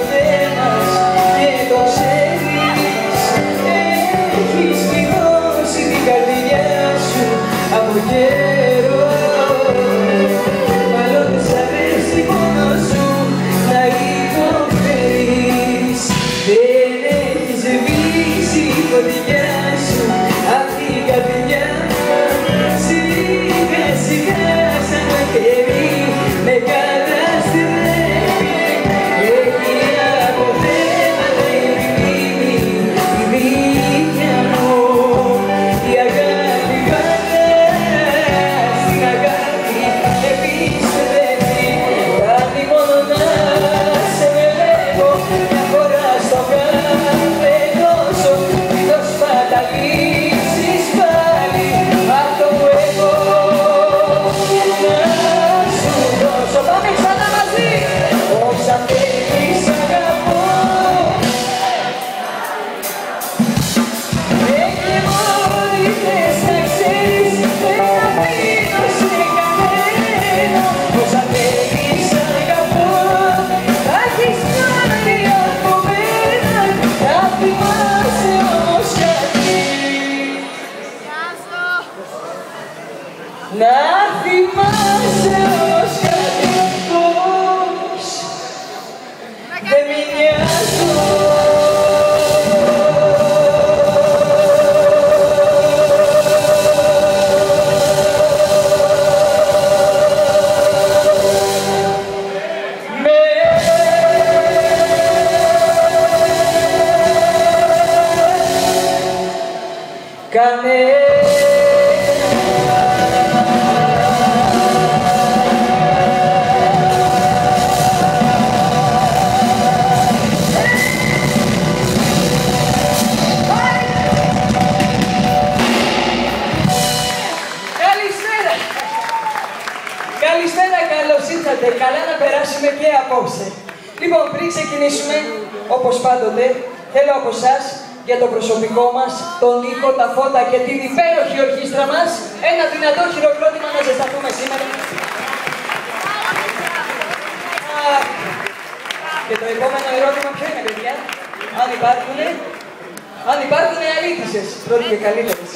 ποτέ μας και το ξέρεις. Έχεις πληρώσει την καρδιά σου από καιρό. Μάλλον της αρέσει μόνο σου να υποφέρεις. Δεν έχεις σβήσει η φωτιά σου απ' την καρδιά. Σιγά σιγά σαν το χέρι με καταστρέφει. Έχει από θέματα η μνήμη, η δίκαια μου. Η αγάπη πάντα στην αγάπη επιστρέφει. Κάτι μόνο να σε βλέπω μια φορά στο κάθε τόσο. Μην το σπαταλήσεις πάλι αυτό που έχω να σου δώσω. Πάμε ξανά μαζί! Όσα θέλεις αγαπώ. Και μόνη θες να ξέρεις δεν αφήνω σε κανένα. Όσα θέλεις αγαπώ. Θα έχεις κάνει από μένα. Να θυμάσαι όμως κάτι. Να θυμάσαι όμως κάτι. Πως δεν μ' νοιάζω. Καλησπέρα, καλώς ήρθατε. Καλά να περάσουμε και απόψε. Λοιπόν, πριν ξεκινήσουμε, όπως πάντοτε, θέλω από εσάς για το προσωπικό μας, τον ήχο, τα φώτα και την υπέροχη ορχήστρα μας, ένα δυνατό χειροκρότημα να ζεσταθούμε σήμερα. Και το επόμενο ερώτημα ποιο είναι, παιδιά? Αν υπάρχουνε αλήθισες, πρώτοι και καλύτερες.